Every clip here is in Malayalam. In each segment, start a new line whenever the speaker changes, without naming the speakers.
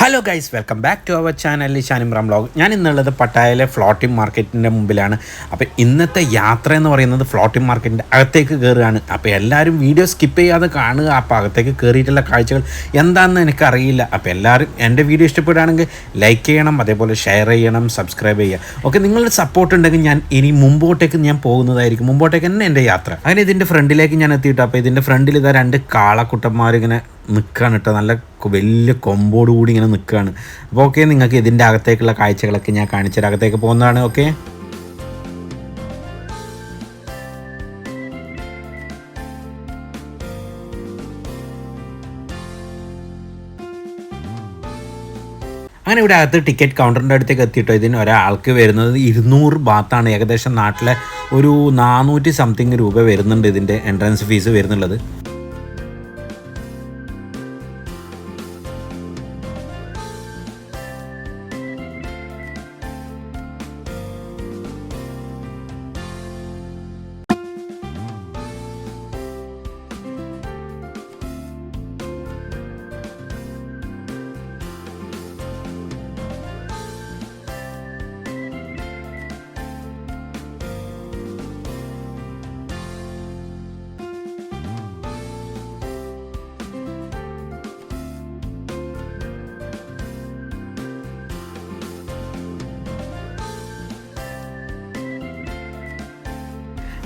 Hello guys, welcome back to our channel Shanimram vlog. ഞാൻ ഇന്നുള്ളത് പട്ടായയിലെ ഫ്ലോട്ടിംഗ് മാർക്കറ്റിൻ്റെ മുമ്പിലാണ്. അപ്പോൾ ഇന്നത്തെ യാത്ര എന്ന് പറയുന്നത് ഫ്ലോട്ടിംഗ് മാർക്കറ്റിൻ്റെ അകത്തേക്ക് കയറുകയാണ്. അപ്പോൾ എല്ലാവരും വീഡിയോ സ്കിപ്പ് ചെയ്യാതെ കാണുക. അപ്പോൾ അകത്തേക്ക് കയറിയിട്ടുള്ള കാഴ്ചകൾ എന്താണെന്ന് എനിക്കറിയില്ല. അപ്പോൾ എല്ലാവരും എൻ്റെ വീഡിയോ ഇഷ്ടപ്പെടുകയാണെങ്കിൽ ലൈക്ക് ചെയ്യണം, അതേപോലെ ഷെയർ ചെയ്യണം, സബ്സ്ക്രൈബ് ചെയ്യുക. ഓക്കെ, നിങ്ങളുടെ സപ്പോർട്ട് ഉണ്ടെങ്കിൽ ഞാൻ ഇനി മുമ്പോട്ടേക്ക് ഞാൻ പോകുന്നതായിരിക്കും. മുമ്പോട്ടേക്ക് തന്നെ എൻ്റെ യാത്ര. അങ്ങനെ ഇതിൻ്റെ ഫ്രണ്ടിലേക്ക് ഞാൻ എത്തിയിട്ടു. അപ്പോൾ ഇതിൻ്റെ ഫ്രണ്ടിൽ ഇതാ രണ്ട് കാളക്കുട്ടന്മാരിങ്ങനെ നിൽക്കുകയാണ് കേട്ടോ. നല്ല വലിയ കൊമ്പോട് കൂടി ഇങ്ങനെ നിൽക്കുകയാണ്. അപ്പോൾ ഓക്കെ, നിങ്ങൾക്ക് ഇതിൻ്റെ അകത്തേക്കുള്ള കാഴ്ചകളൊക്കെ ഞാൻ കാണിച്ചാൽ അകത്തേക്ക് പോകുന്നതാണ്. ഓക്കെ, അങ്ങനെ ഇവിടെ അകത്ത് ടിക്കറ്റ് കൗണ്ടറിൻ്റെ അടുത്തേക്ക് എത്തിയിട്ടോ. ഇതിന് ഒരാൾക്ക് വരുന്നത് 200 ബാത്താണ്. ഏകദേശം നാട്ടിലെ ഒരു 400 സംതിങ് രൂപ വരുന്നുണ്ട് ഇതിൻ്റെ എൻട്രൻസ് ഫീസ് വരുന്നുള്ളത്.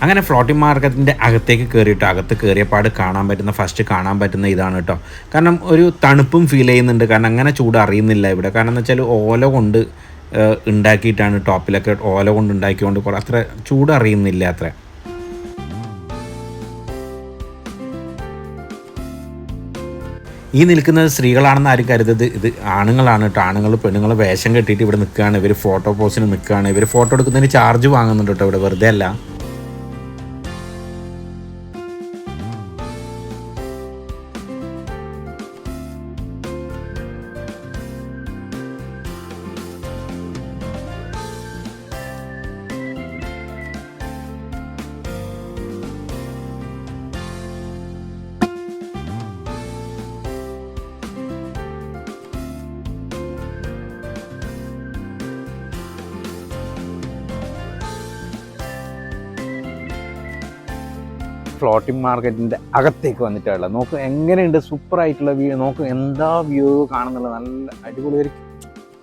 അങ്ങനെ ഫ്ലോട്ടിംഗ് മാർക്കറ്റിൻ്റെ അകത്തേക്ക് കയറിയിട്ട് അകത്ത് കയറിയപ്പാട് ഫസ്റ്റ് കാണാൻ പറ്റുന്ന ഇതാണ് കേട്ടോ. കാരണം ഒരു തണുപ്പും ഫീൽ ചെയ്യുന്നുണ്ട്. കാരണം അങ്ങനെ ചൂട് അറിയുന്നില്ല ഇവിടെ. കാരണം എന്ന് വെച്ചാൽ ഓല കൊണ്ട് ഉണ്ടാക്കിയിട്ടാണ്, ടോപ്പിലൊക്കെ ഓല കൊണ്ട് ഉണ്ടാക്കിക്കൊണ്ട് അത്ര ചൂട് അറിയുന്നില്ല അത്ര. ഈ നിൽക്കുന്നത് സ്ത്രീകളാണെന്ന് ആരും കരുതരുത്, ഇത് ആണുങ്ങളാണ് കേട്ടോ. ആണുങ്ങൾ പെണ്ണുങ്ങൾ വേഷം കെട്ടിയിട്ട് ഇവിടെ നിൽക്കുകയാണ്. ഇവർ ഫോട്ടോ പോസിന് നിൽക്കുകയാണ്. ഇവർ ഫോട്ടോ എടുക്കുന്നതിന് ചാർജ് വാങ്ങുന്നുണ്ട് കേട്ടോ ഇവിടെ, വെറുതെ അല്ല. ഫ്ലോട്ടിംഗ് മാർക്കറ്റിൻ്റെ അകത്തേക്ക് വന്നിട്ടുള്ള നോക്ക് എങ്ങനെയുണ്ട്, സൂപ്പറായിട്ടുള്ള വ്യൂ. നോക്ക് എന്താ വ്യൂ കാണുന്നുള്ള, നല്ല അടിപൊളി ഒരു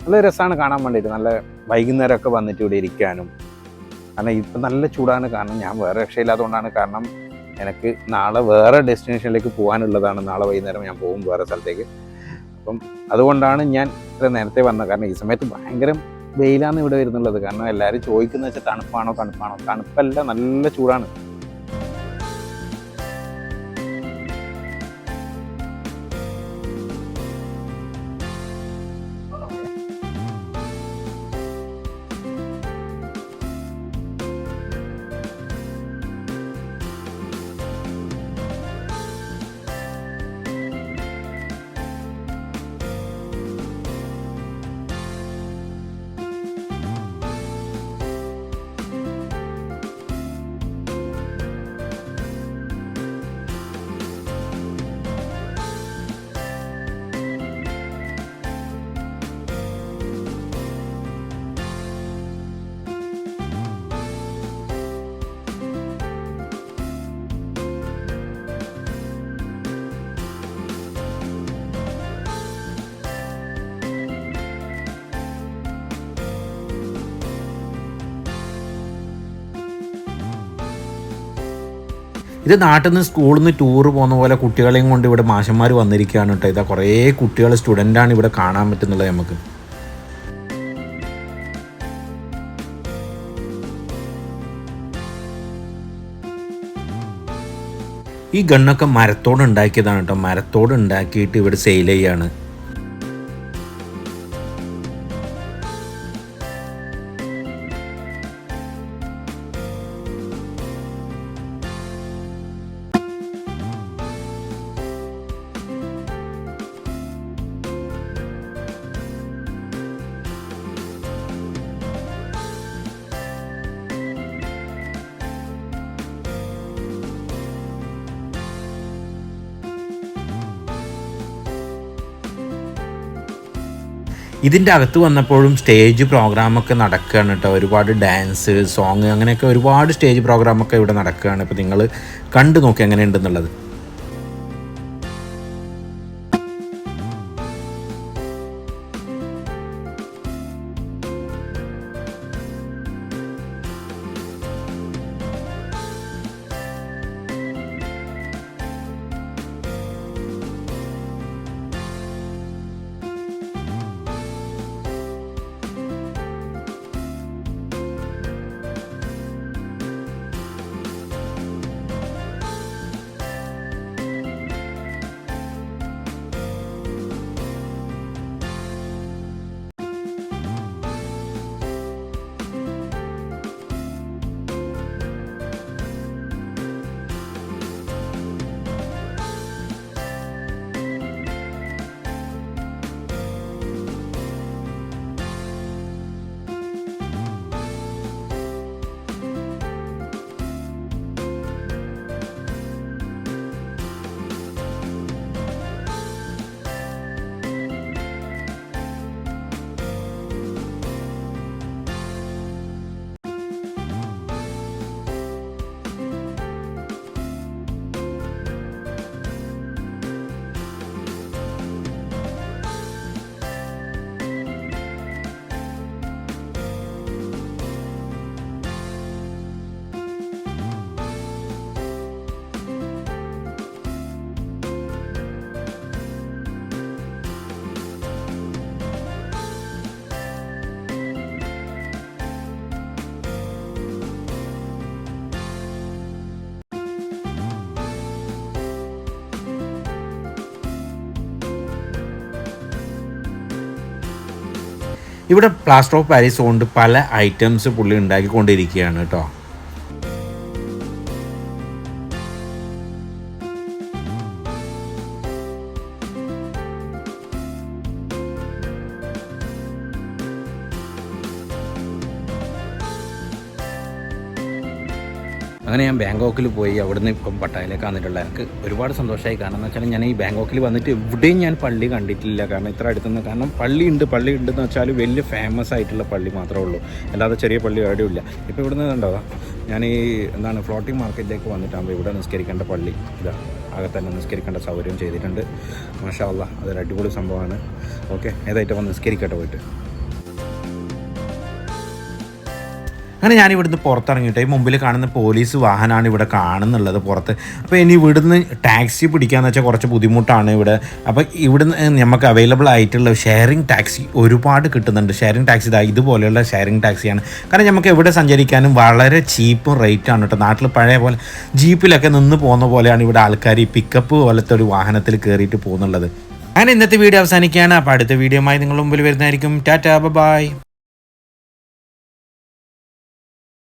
നല്ല രസമാണ് കാണാൻ വേണ്ടിയിട്ട്. നല്ല വൈകുന്നേരമൊക്കെ വന്നിട്ട് ഇവിടെ ഇരിക്കാനും. കാരണം ഇപ്പം നല്ല ചൂടാണ്. കാരണം ഞാൻ വേറെ രക്ഷയില്ലാത്തതുകൊണ്ടാണ്. കാരണം എനിക്ക് നാളെ വേറെ ഡെസ്റ്റിനേഷനിലേക്ക് പോകാനുള്ളതാണ്. നാളെ വൈകുന്നേരം ഞാൻ പോകും വേറെ സ്ഥലത്തേക്ക്. അപ്പം അതുകൊണ്ടാണ് ഞാൻ ഇത്ര നേരത്തെ വന്നത്. കാരണം ഈ സമയത്ത് ഭയങ്കര വെയിലാണ് ഇവിടെ വരുന്നുള്ളത്. കാരണം എല്ലാവരും ചോദിക്കുന്നത് വെച്ചാൽ തണുപ്പാണോ. തണുപ്പല്ല, നല്ല ചൂടാണ്. ഇത് നാട്ടിൽ നിന്ന് സ്കൂളിൽ നിന്ന് ടൂറ് പോകുന്ന പോലെ കുട്ടികളെയും കൊണ്ട് ഇവിടെ മാഷന്മാർ വന്നിരിക്കുകയാണ് കേട്ടോ. ഇതാ കുറേ കുട്ടികൾ, സ്റ്റുഡൻ്റാണ് ഇവിടെ കാണാൻ പറ്റുന്നുള്ളത് നമുക്ക്. ഈ ഗണ്ണൊക്കെ മരത്തോട് ഉണ്ടാക്കിയതാണ് കേട്ടോ. മരത്തോട് ഉണ്ടാക്കിയിട്ട് ഇവിടെ സെയിൽ ചെയ്യാണ്. ഇതിൻ്റെ അകത്ത് വന്നപ്പോഴും സ്റ്റേജ് പ്രോഗ്രാമൊക്കെ നടക്കുകയാണ് കേട്ടോ. ഒരുപാട് ഡാൻസ്, സോങ്, അങ്ങനെയൊക്കെ ഒരുപാട് സ്റ്റേജ് പ്രോഗ്രാമൊക്കെ ഇവിടെ നടക്കുകയാണ്. ഇപ്പോൾ നിങ്ങൾ കണ്ടു നോക്കി എങ്ങനെയുണ്ടെന്നുള്ളത്. ഇവിടെ പ്ലാസ്റ്റർ ഓഫ് പാരീസ് കൊണ്ട് പല ഐറ്റംസ് പുള്ളി ഉണ്ടാക്കിക്കൊണ്ടിരിക്കുകയാണ് കേട്ടോ. അങ്ങനെ ഞാൻ ബാങ്കോക്കിൽ പോയി. അവിടുന്ന് ഇപ്പം പട്ടായയിലേക്ക് വന്നിട്ടുള്ള എനിക്ക് ഒരുപാട് സന്തോഷമായി. കാരണം എന്ന് വെച്ചാൽ ഞാൻ ഈ ബാങ്കോക്കിൽ വന്നിട്ട് എവിടെയും ഞാൻ പള്ളി കണ്ടിട്ടില്ല. കാരണം ഇത്ര അടുത്തുനിന്ന്, കാരണം പള്ളി ഉണ്ടെന്ന് വെച്ചാൽ വലിയ ഫേമസ് ആയിട്ടുള്ള പള്ളി മാത്രമേ ഉള്ളൂ, അല്ലാതെ ചെറിയ പള്ളി എവിടെയും ഇല്ല. ഇപ്പോൾ ഇവിടുന്ന് കണ്ടോ, ഞാൻ ഈ ഫ്ലോട്ടിംഗ് മാർക്കറ്റിലേക്ക് വന്നിട്ടാകുമ്പോൾ ഇവിടെ നിസ്കരിക്കേണ്ട പള്ളി ഇതാ അകത്തന്നെ നിസ്കരിക്കേണ്ട സൗകര്യം ചെയ്തിട്ടുണ്ട്. മാഷാ അല്ലാഹ്, അതൊരു അടിപൊളി സംഭവമാണ്. ഓക്കെ, ഏതായിട്ട് വന്ന് നിസ്കരിക്കട്ടെ പോയിട്ട്. അങ്ങനെ ഞാനിവിടുന്ന് പുറത്തിറങ്ങിയിട്ട് ഈ മുമ്പിൽ കാണുന്ന പോലീസ് വാഹനമാണ് ഇവിടെ കാണുന്നുള്ളത് പുറത്ത്. അപ്പോൾ ഇനി ഇവിടുന്ന് ടാക്സി പിടിക്കാന്ന് വെച്ചാൽ കുറച്ച് ബുദ്ധിമുട്ടാണ് ഇവിടെ. അപ്പോൾ ഇവിടുന്ന് നമുക്ക് അവൈലബിൾ ആയിട്ടുള്ള ഷെയറിംഗ് ടാക്സി ഒരുപാട് കിട്ടുന്നുണ്ട്. ഷെയറിംഗ് ടാക്സി ഇതുപോലെയുള്ള ഷെയറിംഗ് ടാക്സിയാണ്. കാരണം നമുക്ക് എവിടെ സഞ്ചരിക്കാനും വളരെ ചീപ്പും റേറ്റാണ് കേട്ടോ. നാട്ടിൽ പഴയ പോലെ ജീപ്പിലൊക്കെ നിന്ന് പോകുന്ന പോലെയാണ് ഇവിടെ ആൾക്കാർ ഈ പിക്കപ്പ് പോലത്തെ ഒരു വാഹനത്തിൽ കയറിയിട്ട് പോകുന്നുള്ളത്. അങ്ങനെ ഇന്നത്തെ വീഡിയോ അവസാനിക്കുകയാണ്. അപ്പോൾ അടുത്ത വീഡിയോയുമായി നിങ്ങളുടെ മുമ്പിൽ വരുന്നതായിരിക്കും. ടാറ്റാ, ബൈ.